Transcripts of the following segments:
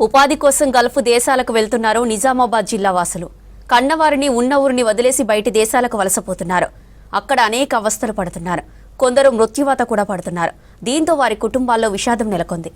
ఉపాధి కోసం గల్ఫ్ దేశాలకు వెళ్తున్నారు నిజామాబాద్ జిల్లా వాసులు. కన్నవారిని ఉన్న ఊరిని వదిలేసి బయటి దేశాలకు వలసపోతున్నారు. అక్కడ అనేక అవస్థలు పడుతున్నారు. కొందరు మృత్యువాత కూడా పడుతున్నారు. దీంతో వారి కుటుంబాల్లో విషాదం నెలకొంది.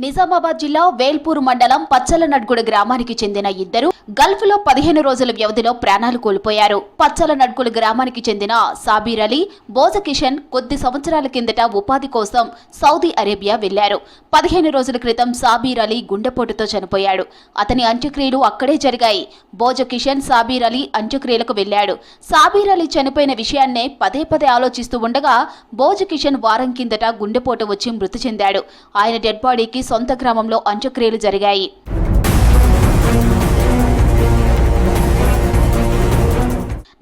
నిజామాబాద్ జిల్లా వేల్పూర్ మండలం పచ్చలనడ్గుడ గ్రామానికి చెందిన ఇద్దరు గల్ఫ్ లో 15 రోజుల వ్యవధిలో ప్రాణాలు కోల్పోయారు. పచ్చలనడ్గుడ గ్రామానికి చెందిన సాబీర్ అలీ, బోజకిషన్ కొద్ది సంవత్సరాల కిందట ఉపాధి కోసం సౌదీ అరేబియా వెళ్లారు. 15 రోజుల క్రితం సాబీర్ అలీ గుండెపోటుతో చనిపోయాడు. అతని అంత్యక్రియలు అక్కడే జరిగాయి. బోజకిషన్ సాబీర్ అలీ అంత్యక్రియలకు వెళ్లాడు. సాబీర్ అలీ చనిపోయిన విషయాన్నే పదే పదే ఆలోచిస్తూ ఉండగా బోజకిషన్ వారం కిందట గుండెపోటు వచ్చి మృతి చెందాడు. ఆయన డెడ్ బాడీకి సొంత గ్రామంలో అంత్యక్రియలు జరిగాయి.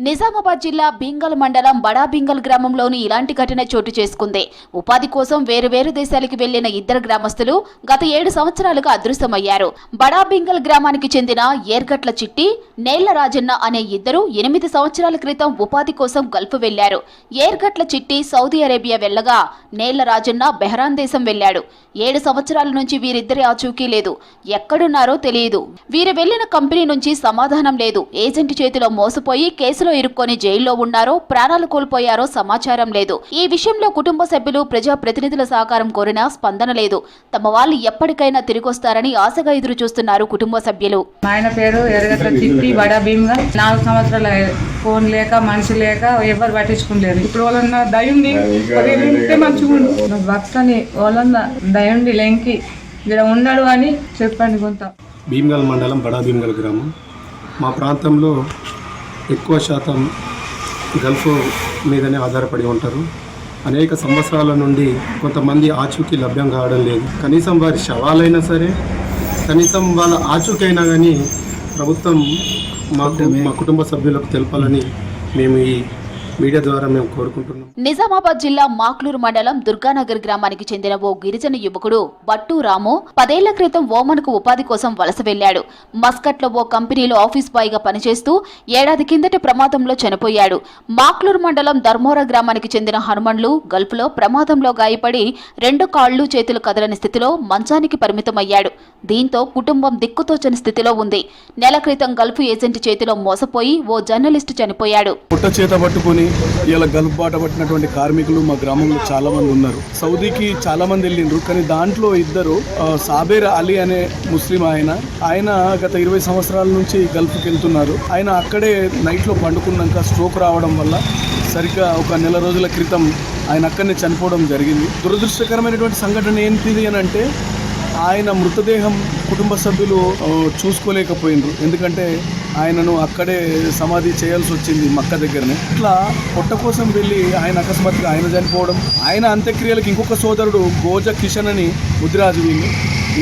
నిజామాబాద్ జిల్లా బింగల్ మండలం బడా బింగల్ గ్రామంలోని ఇలాంటి ఘటన చోటు చేసుకుంది. ఉపాధి కోసం వేరు దేశాలకు వెళ్లిన ఇద్దరు గ్రామస్తులు గత 7 సంవత్సరాలుగా అదృశ్యమయ్యారు. బడా బింగల్ గ్రామానికి చెందిన ఏర్గట్ల చిట్టి, నేళ్ల రాజన్న అనే ఇద్దరు 8 సంవత్సరాల క్రితం ఉపాధి కోసం గల్ఫ్ వెళ్లారు. ఏర్గట్ల చిట్టి సౌదీ అరేబియా వెళ్లగా నేళ్ల రాజన్న బెహ్రాన్ దేశం వెళ్లాడు. 7 సంవత్సరాల నుంచి వీరిద్దరి ఆచూకీ లేదు. ఎక్కడున్నారో తెలియదు. వీరు వెళ్లిన కంపెనీ నుంచి సమాధానం లేదు. ఏజెంట్ చేతిలో మోసపోయి కేసులో ఇరుక్కొని జైల్లో ఉన్నారో, ప్రాణాలు కోల్పోయారో సమాచారం లేదు. ఈ విషయంలో కుటుంబ సభ్యులు, ప్రజా ప్రతినిధుల సహకారం కోరినా స్పందన లేదు. తమ వాళ్ళు ఎప్పటికైనా తిరిగొస్తారని ఆశగా ఎదురు చూస్తున్నారు కుటుంబ సభ్యులు. ఆయన పేరు ఎరగట్ల చిట్టి, బడా భీమ్గా. 4 సంవత్సరాల ఫోన్ లేక, మనిషి లేక ఎవరు పట్టించుకోలేరు. ఇప్పుడు వాళ్ళన్న దయుండి మంచిగా భక్తని వాళ్ళన్న దయుండి లెంకి ఇక్కడ ఉన్నాడు అని చెప్పండి. కొంత భీమ్గల్ మండలం బడా భీమ్గల్ గ్రామం. మా ప్రాంతంలో ఎక్కువ శాతం గల్ఫ్ మీదనే ఆధారపడి ఉంటారు. అనేక సంవత్సరాల నుండి కొంతమంది ఆచూకీ లభ్యం కావడం లేదు. కనీసం వారి శవాలైనా సరే, కనీసం వాళ్ళ ఆచూకీ అయినా కానీ ప్రభుత్వం మా కుటుంబ సభ్యులకు తెలపాలని మేము ఈ మీడియా ద్వారా మేము కోరుకుంటున్నాం. నిజామాబాద్ జిల్లా మాక్లూరు మండలం దుర్గానగర్ గ్రామానికి చెందిన ఓ గిరిజన యువకుడు బట్టు రాము 10 ఏళ్ల క్రితం ఓమన్కు ఉపాధి కోసం వలస వెళ్లాడు. మస్కట్లో ఓ కంపెనీలో ఆఫీస్ బాయ్ గా పనిచేస్తూ ఏడాది కిందటి ప్రమాదంలో చనిపోయాడు. మాక్లూరు మండలం ధర్మోరా గ్రామానికి చెందిన హనుమండ్లు గల్ఫ్ లో ప్రమాదంలో గాయపడి 2 కాళ్లు చేతులు కదలని స్థితిలో మంచానికి పరిమితమయ్యాడు. దీంతో కుటుంబం దిక్కుతోచని స్థితిలో ఉంది. నెల క్రితం గల్ఫ్ ఏజెంట్ చేతిలో మోసపోయి ఓ జర్నలిస్టు చనిపోయాడు. ఇలా గల్ఫ్ బాట పట్టినటువంటి కార్మికులు మా గ్రామంలో చాలా మంది ఉన్నారు. సౌదీకి చాలా మంది వెళ్ళిండ్రు. కానీ దాంట్లో ఇద్దరు, సాబీర్ అలీ అనే ముస్లిం ఆయన గత 20 సంవత్సరాల నుంచి గల్ఫ్కి వెళ్తున్నారు. ఆయన అక్కడే నైట్లో పండుకున్నాక స్ట్రోక్ రావడం వల్ల సరిగ్గా ఒక నెల రోజుల క్రితం ఆయన అక్కడనే చనిపోవడం జరిగింది. దురదృష్టకరమైనటువంటి సంఘటన ఏంటిది అని అంటే ఆయన మృతదేహం కుటుంబ సభ్యులు చూసుకోలేకపోయినరు. ఎందుకంటే ఆయనను అక్కడే సమాధి చేయాల్సి వచ్చింది మక్క దగ్గరనే. ఇట్లా పొట్ట కోసం వెళ్ళి ఆయన అకస్మాత్తుగా ఆయన చనిపోవడం. ఆయన అంత్యక్రియలకు ఇంకొక సోదరుడు గోజ కిషన్ అని ముదిరాజు వీళ్ళు.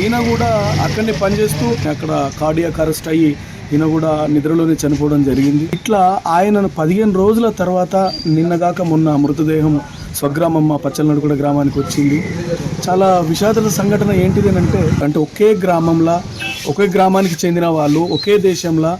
ఈయన కూడా అక్కడనే పనిచేస్తూ అక్కడ కార్డియాక్ అరెస్ట్ అయ్యి ఈయన కూడా నిద్రలోనే చనిపోవడం జరిగింది. ఇట్లా ఆయనను 15 రోజుల తర్వాత నిన్నగాక మొన్న మృతదేహం స్వగ్రామం మా పచ్చలనడుగుడ గ్రామానికి వచ్చింది. చాలా విషాద సంఘటన ఏంటిది అంటే ఒకే గ్రామంలో, ఒకే గ్రామానికి చెందిన వాళ్ళు ఒకే దేశంలో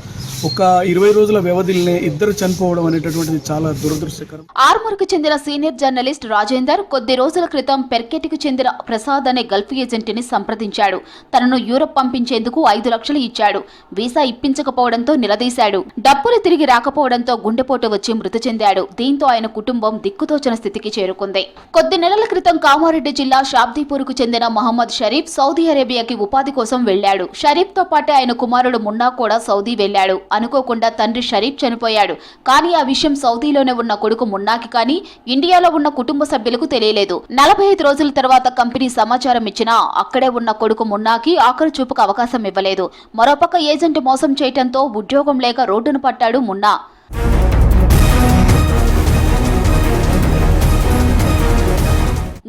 ఒక 20 రోజుల వ్యవధిలోనే ఇద్దరు చనిపోవడం అనేటటువంటిది చాలా దురదృష్టకరం. ఆర్మూర్కు చెందిన సీనియర్ జర్నలిస్ట్ రాజేందర్ కొద్ది రోజుల క్రితం పెర్కెట్కు చెందిన ప్రసాద్ అనే గల్ఫ్ ఏజెంట్ని సంప్రదించాడు. తనను యూరప్ పంపించేందుకు 5 లక్షలు ఇచ్చాడు. వీసా ఇప్పించకపోవడంతో నిలదీశాడు. డబ్బులు తిరిగి రాకపోవడంతో గుండెపోటు వచ్చి మృతి చెందాడు. దీంతో ఆయన కుటుంబం దిక్కుతోచని స్థితికి చేరుకుంది. కొద్ది నెలల క్రితం కామారెడ్డి జిల్లా షాబ్దీపూర్కు చెందిన మహమ్మద్ షరీఫ్ సౌదీ అరేబియాకి ఉపాధి కోసం వెళ్లాడు. షరీఫ్ తో పాటు ఆయన కుమారుడు మున్నా కూడా సౌదీ వెళ్లాడు. అనుకోకుండా తండ్రి షరీఫ్ చనిపోయాడు. కానీ ఆ విషయం సౌదీలోనే ఉన్న కొడుకు మున్నాకి కానీ ఇండియాలో ఉన్న కుటుంబ సభ్యులకు తెలియలేదు. 45 రోజుల తర్వాత కంపెనీ సమాచారం ఇచ్చినా అక్కడే ఉన్న కొడుకు మున్నాకి ఆఖరి చూపుకు అవకాశం ఇవ్వలేదు. మరోపక్క ఏజెంట్ మోసం చేయడంతో ఉద్యోగం లేక రోడ్డును పట్టాడు మున్నా.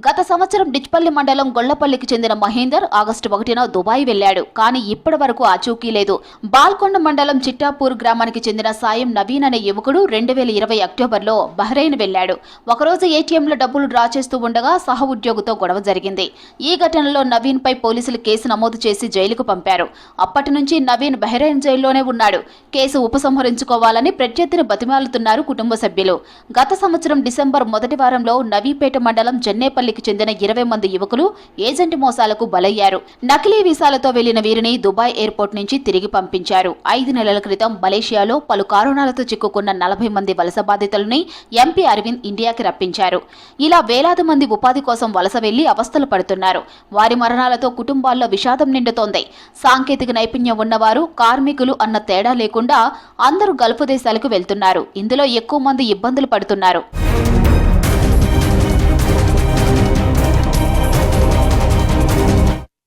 గత సంవత్సరం సంవత్సరం డిచ్పల్లి మండలం గొల్లపల్లికి చెందిన మహేందర్ ఆగస్టు 1న దుబాయ్ వెళ్లాడు. కానీ ఇప్పటి వరకు ఆచూకీ లేదు. బాల్కొండ మండలం చిట్టాపూర్ గ్రామానికి చెందిన సాయం నవీన్ అనే యువకుడు 2020 అక్టోబర్లో బహ్రెయిన్ వెళ్లాడు. ఒకరోజు ఏటీఎంలో డబ్బులు డ్రా చేస్తూ ఉండగా సహ ఉద్యోగితో గొడవ జరిగింది. ఈ ఘటనలో నవీన్ పై పోలీసులు కేసు నమోదు చేసి జైలుకు పంపారు. అప్పటి నుంచి నవీన్ బహ్రెయిన్ జైల్లోనే ఉన్నాడు. కేసు ఉపసంహరించుకోవాలని ప్రత్యర్థిని బతిమాలుతున్నారు కుటుంబ సభ్యులు. గత సంవత్సరం డిసెంబర్ మొదటి వారంలో నవీపేట మండలం జన్నేపల్లికి చెందిన 20 మంది యువకులు ఏజెంట్ మోసాలకు బలయ్యారు. నకిలీ వీసాలతో వెళ్లిన వీరిని దుబాయ్ ఎయిర్పోర్ట్ నుంచి తిరిగి పంపించారు. 5 నెలల క్రితం మలేషియాలో పలు కారణాలతో చిక్కుకున్న 40 మంది వలస బాధితులని ఎంపీ అరవింద్ ఇండియాకి రప్పించారు. ఇలా వేలాది మంది ఉపాధి కోసం వలస వెళ్లి అవస్థలు పడుతున్నారు. వారి మరణాలతో కుటుంబాల్లో విషాదం నిండుతోంది. సాంకేతిక నైపుణ్యం ఉన్నవారు, కార్మికులు అన్న తేడా లేకుండా అందరూ గల్ఫ్ దేశాలకు వెళ్తున్నారు. ఇందులో ఎక్కువ మంది ఇబ్బందులు పడుతున్నారు.